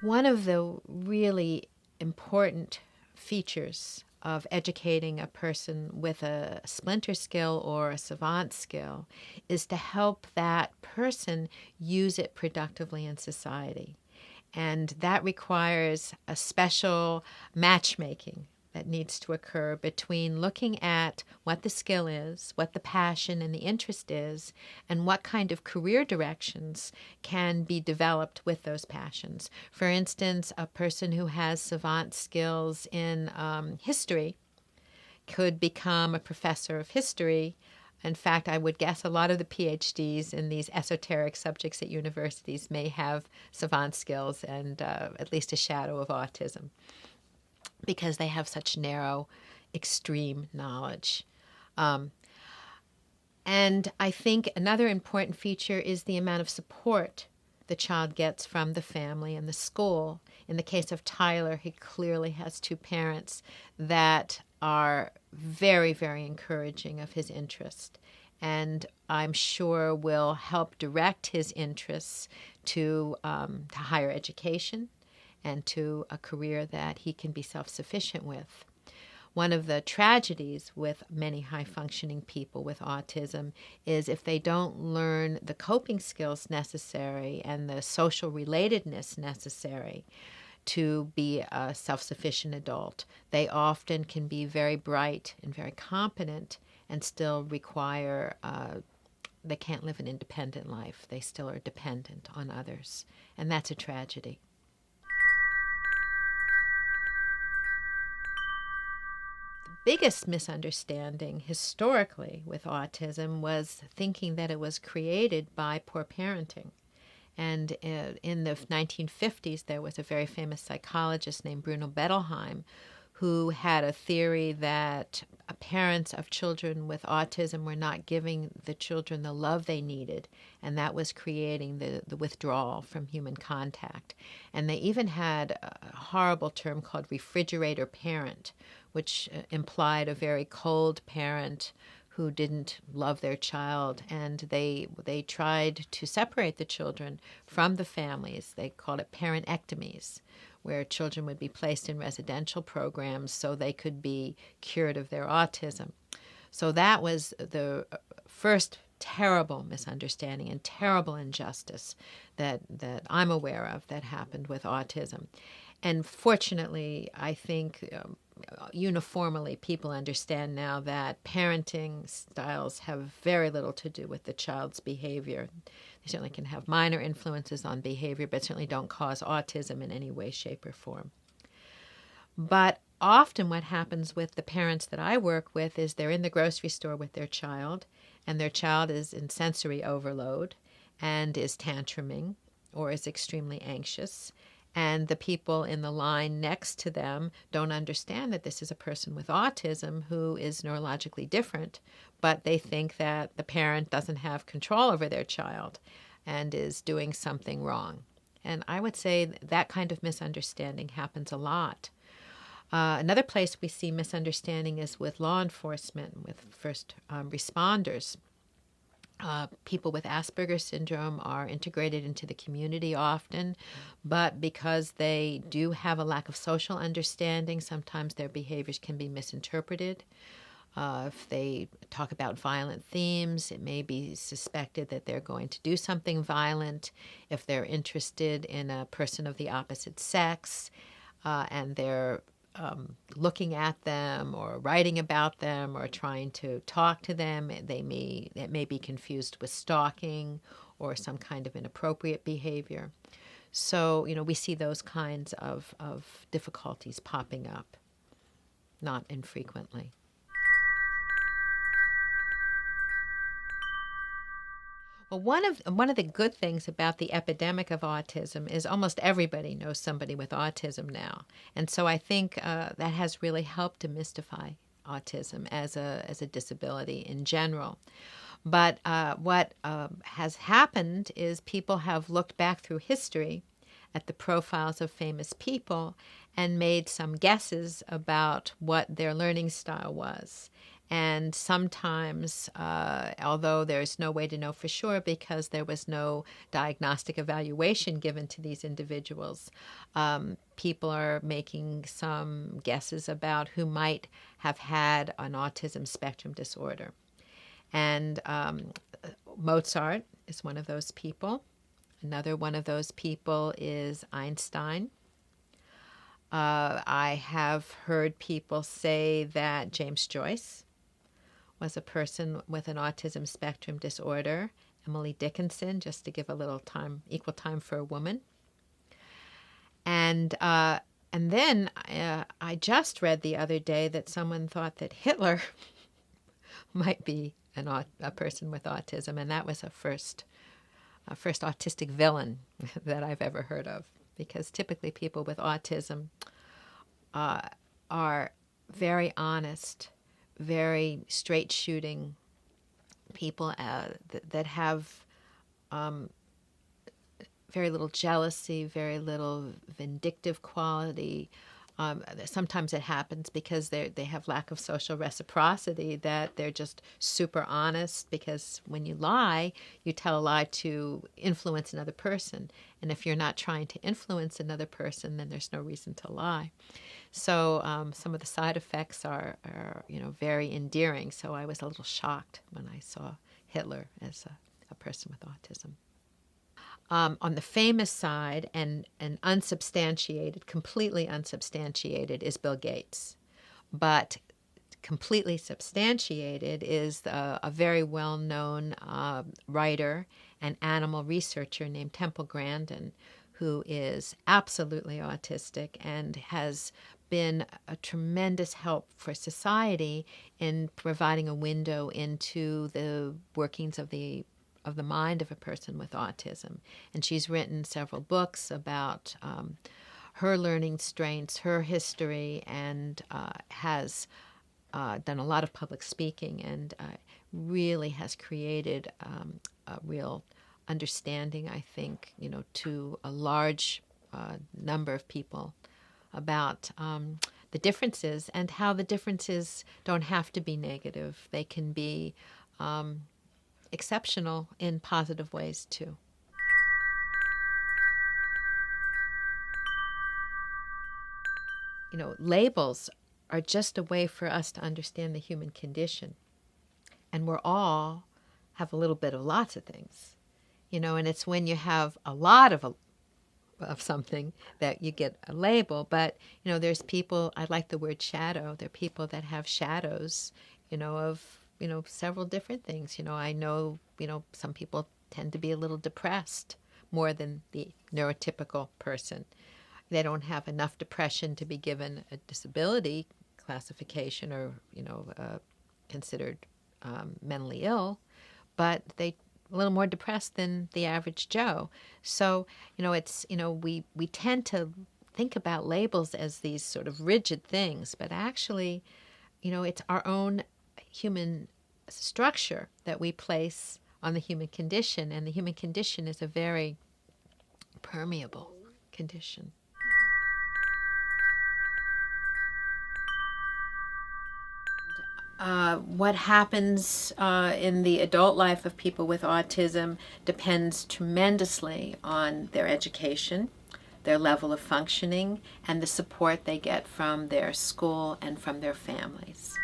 One of the really important features of educating a person with a splinter skill or a savant skill is to help that person use it productively in society. And that requires a special matchmaking that needs to occur between looking at what the skill is, what the passion and the interest is, and what kind of career directions can be developed with those passions. For instance, a person who has savant skills in history could become a professor of history. In fact, I would guess a lot of the PhDs in these esoteric subjects at universities may have savant skills and at least a shadow of autism because they have such narrow, extreme knowledge. Um, and I think another important feature is the amount of support the child gets from the family and the school. In the case of Tyler, he clearly has two parents that are very, very encouraging of his interest, and I'm sure will help direct his interests to higher education and to a career that he can be self-sufficient with. One of the tragedies with many high-functioning people with autism is if they don't learn the coping skills necessary and the social relatedness necessary to be a self-sufficient adult. They often can be very bright and very competent and still require, they can't live an independent life. They still are dependent on others. And that's a tragedy. Biggest misunderstanding historically with autism was thinking that it was created by poor parenting. And in the 1950s, there was a very famous psychologist named Bruno Bettelheim who had a theory that parents of children with autism were not giving the children the love they needed, and that was creating the withdrawal from human contact. And they even had a horrible term called refrigerator parent, which implied a very cold parent who didn't love their child, and they tried to separate the children from the families. They called it parentectomies, where children would be placed in residential programs so they could be cured of their autism. So that was the first terrible misunderstanding and terrible injustice that I'm aware of that happened with autism. And fortunately, I think uniformly people understand now that parenting styles have very little to do with the child's behavior. They certainly can have minor influences on behavior, but certainly don't cause autism in any way, shape, or form. But often what happens with the parents that I work with is they're in the grocery store with their child, and their child is in sensory overload and is tantruming or is extremely anxious. And the people in the line next to them don't understand that this is a person with autism who is neurologically different, but they think that the parent doesn't have control over their child and is doing something wrong. And I would say that kind of misunderstanding happens a lot. Another place we see misunderstanding is with law enforcement, with first responders. People with Asperger's syndrome are integrated into the community often, but because they do have a lack of social understanding, sometimes their behaviors can be misinterpreted. If they talk about violent themes, it may be suspected that they're going to do something violent. If they're interested in a person of the opposite sex and they're looking at them or writing about them or trying to talk to them, it may be confused with stalking or some kind of inappropriate behavior. So, we see those kinds of difficulties popping up, not infrequently. Well, one of the good things about the epidemic of autism is almost everybody knows somebody with autism now, and so I think that has really helped demystify autism as a disability in general. But what has happened is people have looked back through history at the profiles of famous people and made some guesses about what their learning style was. And sometimes, although there's no way to know for sure because there was no diagnostic evaluation given to these individuals, people are making some guesses about who might have had an autism spectrum disorder. And Mozart is one of those people. Another one of those people is Einstein. I have heard people say that James Joyce was a person with an autism spectrum disorder. Emily Dickinson, just to give a little time, equal time for a woman. And then I just read the other day that someone thought that Hitler might be a person with autism, and that was a first autistic villain that I've ever heard of. Because typically people with autism are very honest, very straight-shooting people that have very little jealousy, very little vindictive quality. Sometimes it happens because they have lack of social reciprocity, that they're just super honest, because when you lie, you tell a lie to influence another person. And if you're not trying to influence another person, then there's no reason to lie. So some of the side effects are very endearing. So I was a little shocked when I saw Hitler as a person with autism. On the famous side, and unsubstantiated, completely unsubstantiated, is Bill Gates. But completely substantiated is a very well-known writer and animal researcher named Temple Grandin, who is absolutely autistic and has been a tremendous help for society in providing a window into the workings of the mind of a person with autism. And she's written several books about her learning strengths, her history, and has done a lot of public speaking, and really has created a real understanding, I think, to a large number of people about the differences, and how the differences don't have to be negative. They can be exceptional in positive ways too. Labels are just a way for us to understand the human condition. And we're all have a little bit of lots of things. And it's when you have a lot of something that you get a label. But, there's people, I like the word shadow. There are people that have shadows, of several different things. I know, some people tend to be a little depressed more than the neurotypical person. They don't have enough depression to be given a disability classification or, considered mentally ill, but they a little more depressed than the average Joe. So, it's, we tend to think about labels as these sort of rigid things, but actually, it's our own human structure that we place on the human condition, and the human condition is a very permeable condition. What happens in the adult life of people with autism depends tremendously on their education, their level of functioning, and the support they get from their school and from their families.